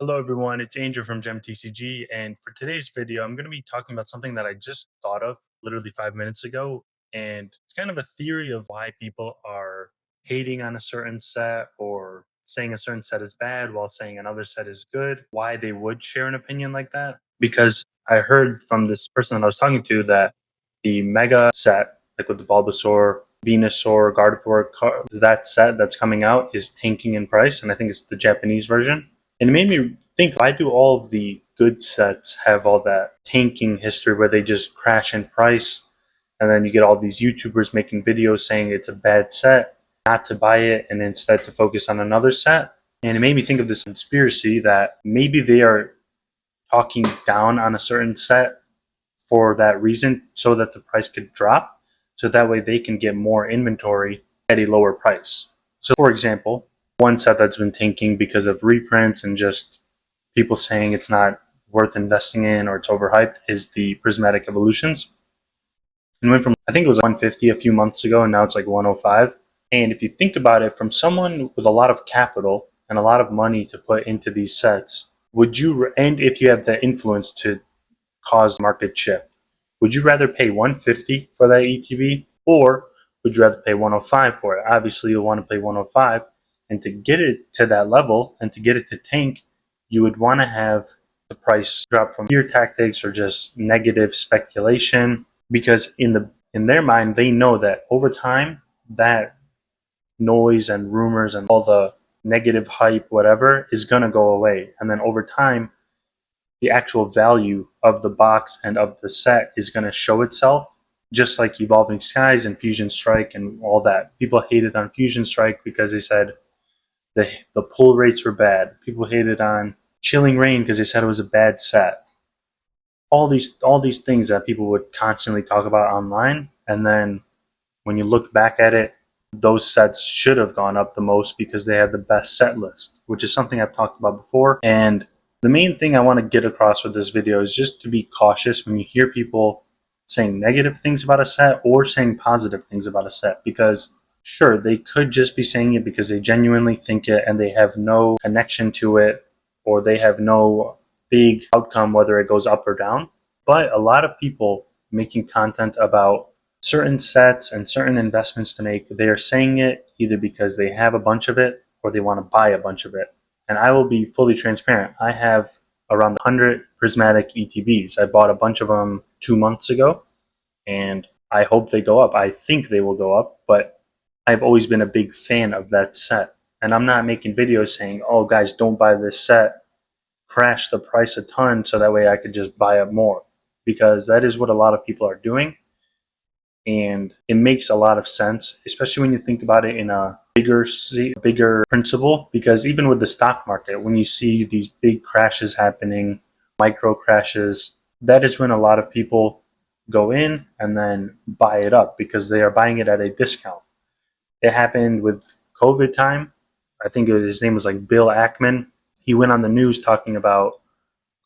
Hello everyone, it's Angel from GemTCG, and for today's video, I'm going to be talking about something that I just thought of literally 5 minutes ago, and it's kind of a theory of why people are hating on a certain set or saying a certain set is bad while saying another set is good, why they would share an opinion like that. Because I heard from this person that I was talking to that the Mega set, like with the Bulbasaur, Venusaur, Gardevoir, that set that's coming out is tanking in price, and I think it's the Japanese version. And it made me think, why do all of the good sets have all that tanking history where they just crash in price? And then you get all these YouTubers making videos saying it's a bad set, not to buy it, and instead to focus on another set. And it made me think of this conspiracy that maybe they are talking down on a certain set for that reason so that the price could drop. So that way they can get more inventory at a lower price. So, for example, one set that's been tanking because of reprints and just people saying it's not worth investing in or it's overhyped is the Prismatic Evolutions. It went from, I think it was 150 a few months ago, and now it's like 105. And if you think about it, from someone with a lot of capital and a lot of money to put into these sets, would you, and if you have the influence to cause market shift, would you rather pay 150 for that ETB, or would you rather pay 105 for it? Obviously, you'll want to pay 105, and to get it to that level and to get it to tank, you would want to have the price drop from fear tactics or just negative speculation, because in their mind they know that over time that noise and rumors and all the negative hype whatever is going to go away, and then over time the actual value of the box and of the set is going to show itself, just like Evolving Skies and Fusion Strike and all that. People hated on Fusion Strike because they said the pull rates were bad. People hated on Chilling Rain because they said it was a bad set. All these things that people would constantly talk about online, and then when you look back at it, those sets should have gone up the most because they had the best set list, which is something I've talked about before. And the main thing I want to get across with this video is just to be cautious when you hear people saying negative things about a set or saying positive things about a set, because sure, they could just be saying it because they genuinely think it and they have no connection to it, or they have no big outcome whether it goes up or down. But a lot of people making content about certain sets and certain investments to make, they are saying it either because they have a bunch of it or they want to buy a bunch of it. And I will be fully transparent. I have around 100 prismatic ETBs. I bought a bunch of them 2 months ago, and I hope they go up. I think they will go up, but I've always been a big fan of that set. And I'm not making videos saying, oh guys, don't buy this set, crash the price a ton so that way I could just buy up more. Because that is what a lot of people are doing. And it makes a lot of sense, especially when you think about it in a bigger principle. Because even with the stock market, when you see these big crashes happening, micro crashes, that is when a lot of people go in and then buy it up because they are buying it at a discount. It happened with COVID time. I think his name was like Bill Ackman. He went on the news talking about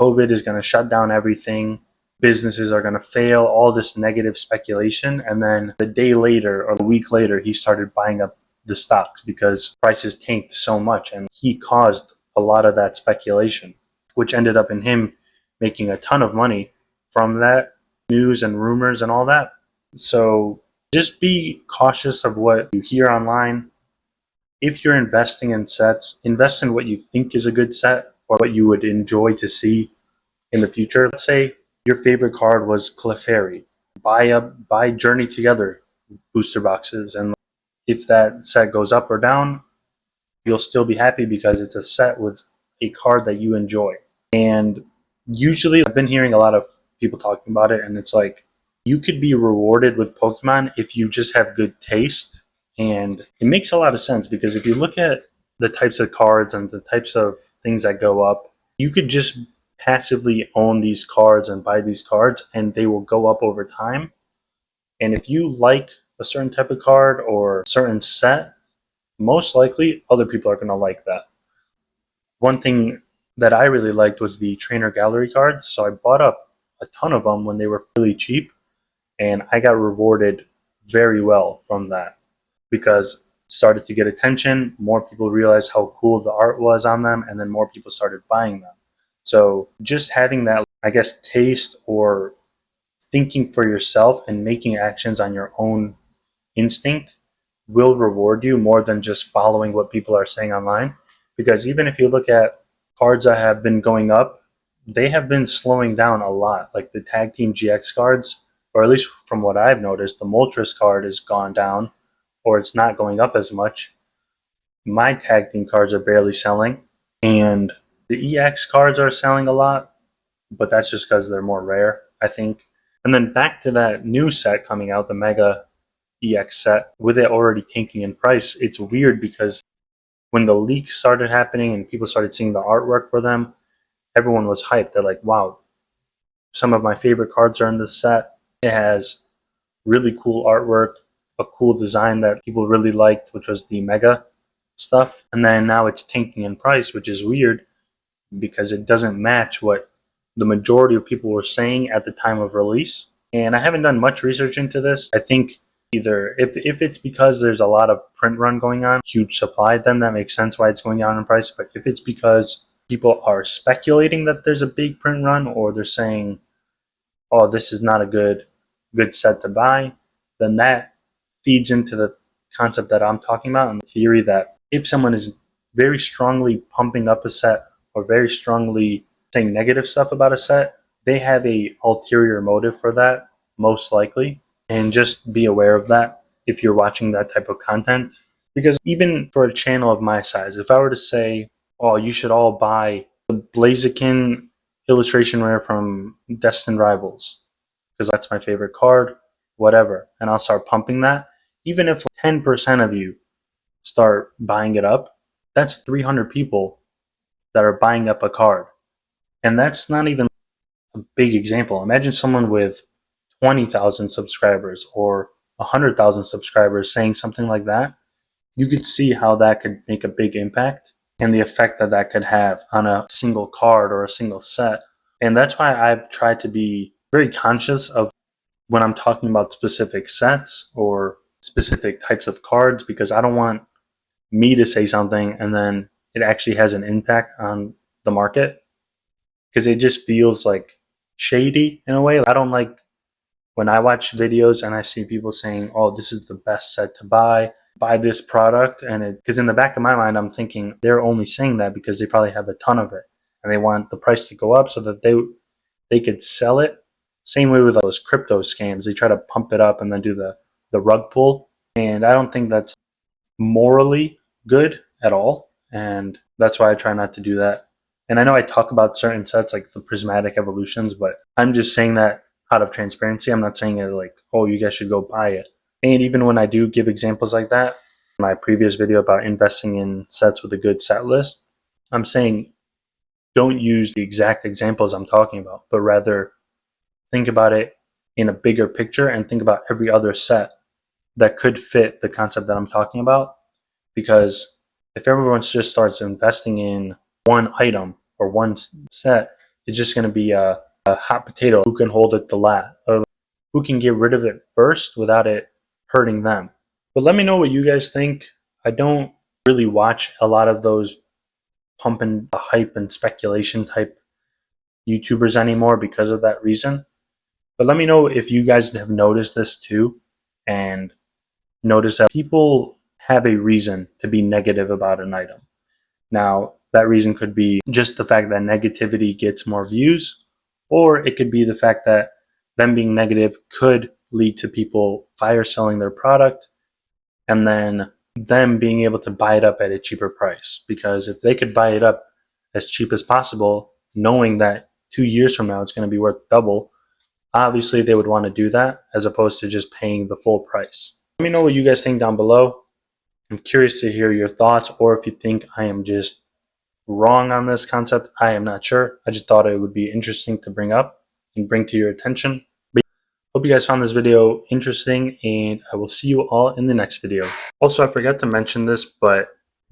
COVID is going to shut down everything, businesses are going to fail, all this negative speculation. And then the day later or a week later, he started buying up the stocks because prices tanked so much. And he caused a lot of that speculation, which ended up in him making a ton of money from that news and rumors and all that. So just be cautious of what you hear online. If you're investing in sets, invest in what you think is a good set or what you would enjoy to see in the future. Let's say your favorite card was Clefairy. Buy Journey Together booster boxes, and if that set goes up or down, you'll still be happy because it's a set with a card that you enjoy. And usually, I've been hearing a lot of people talking about it, and it's like you could be rewarded with Pokemon if you just have good taste. And it makes a lot of sense because if you look at the types of cards and the types of things that go up, you could just passively own these cards and buy these cards, and they will go up over time. And if you like a certain type of card or a certain set, most likely other people are going to like that. One thing that I really liked was the trainer gallery cards, so I bought up a ton of them when they were really cheap, and I got rewarded very well from that because started to get attention, more people realized how cool the art was on them, and then more people started buying them. So just having that, I guess, taste or thinking for yourself and making actions on your own instinct will reward you more than just following what people are saying online. Because even if you look at cards that have been going up, they have been slowing down a lot. Like the Tag Team GX cards, or at least from what I've noticed, the Moltres card has gone down or it's not going up as much. My Tag Team cards are barely selling, and the EX cards are selling a lot, but that's just because they're more rare, I think. And then back to that new set coming out, the Mega EX set, with it already tanking in price, it's weird because when the leaks started happening and people started seeing the artwork for them, everyone was hyped. They're like, wow, some of my favorite cards are in this set. It has really cool artwork, a cool design that people really liked, which was the Mega stuff. And then now it's tanking in price, which is weird because it doesn't match what the majority of people were saying at the time of release. And I haven't done much research into this. I think either if it's because there's a lot of print run going on, huge supply, then that makes sense why it's going down in price. But if it's because people are speculating that there's a big print run, or they're saying, oh, this is not a good set to buy, then that feeds into the concept that I'm talking about, and the theory that if someone is very strongly pumping up a set or very strongly saying negative stuff about a set, they have a ulterior motive for that, most likely. And just be aware of that if you're watching that type of content. Because even for a channel of my size, if I were to say, oh, you should all buy the Blaziken illustration rare from Destined Rivals, because that's my favorite card, whatever, and I'll start pumping that, even if 10% of you start buying it up, that's 300 people that are buying up a card. And that's not even a big example. Imagine someone with 20,000 subscribers or 100,000 subscribers saying something like that. You could see how that could make a big impact and the effect that that could have on a single card or a single set. And that's why I've tried to be very conscious of when I'm talking about specific sets or specific types of cards, because I don't want me to say something and then it actually has an impact on the market, because it just feels like shady in a way. I don't like when I watch videos and I see people saying, oh, this is the best set to buy this product. And because in the back of my mind, I'm thinking they're only saying that because they probably have a ton of it and they want the price to go up so that they could sell it. Same way with those crypto scams. They try to pump it up and then do the rug pull. And I don't think that's morally good at all. And that's why I try not to do that. And I know I talk about certain sets like the Prismatic Evolutions, but I'm just saying that out of transparency. I'm not saying it like, oh, you guys should go buy it. And even when I do give examples like that, in my previous video about investing in sets with a good set list, I'm saying don't use the exact examples I'm talking about, but rather think about it in a bigger picture and think about every other set that could fit the concept that I'm talking about. Because if everyone just starts investing in one item or one set, it's just going to be a hot potato. Who can hold it the last, or who can get rid of it first without it hurting them. But let me know what you guys think. I don't really watch a lot of those pumping the hype and speculation type YouTubers anymore because of that reason. But let me know if you guys have noticed this too, and notice that people have a reason to be negative about an item. Now, that reason could be just the fact that negativity gets more views, or it could be the fact that them being negative could lead to people fire selling their product and then them being able to buy it up at a cheaper price. Because if they could buy it up as cheap as possible, knowing that 2 years from now it's going to be worth double, obviously they would want to do that as opposed to just paying the full price. Let me know what you guys think down below. I'm curious to hear your thoughts, or if you think I am just wrong on this concept. I am not sure. I just thought it would be interesting to bring up and bring to your attention. But hope you guys found this video interesting, and I will see you all in the next video. Also, I forgot to mention this, but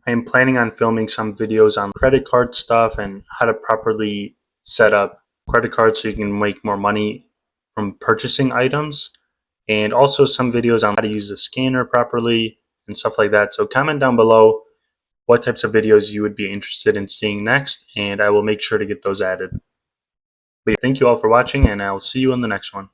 I am planning on filming some videos on credit card stuff and how to properly set up credit cards so you can make more money from purchasing items, and also some videos on how to use the scanner properly and stuff like that. So comment down below what types of videos you would be interested in seeing next, and I will make sure to get those added. But yeah, thank you all for watching, and I'll see you on the next one.